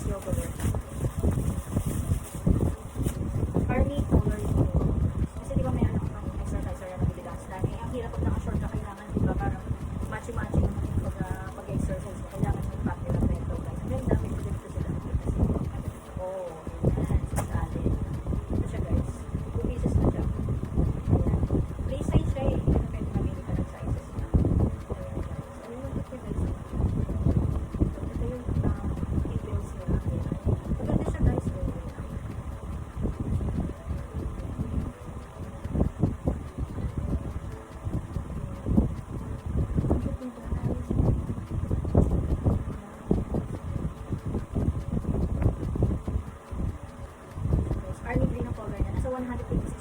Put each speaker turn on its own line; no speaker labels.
yoga wear. Army color ito. Kasi di ba may anak kang exerciser na nabiligas dati. Ang hirap pag naka-short ka, kailangan di ba parang matchy-matchy pag-exercise mo. Kailangan yung pattern na ito. Guys, ang ganda, may ganito sila. Oh, ayan. Sasali. Ito siya guys. 2 pieces na siya. Ayan. Play size siya eh. Hindi na pwede mamili ka ng sizes niya. Ayan guys. Ayun yung picture guys. Ito yung details nila. Ayan. Maganda siya guys. Army green ang color niya. Nasa 100 pesos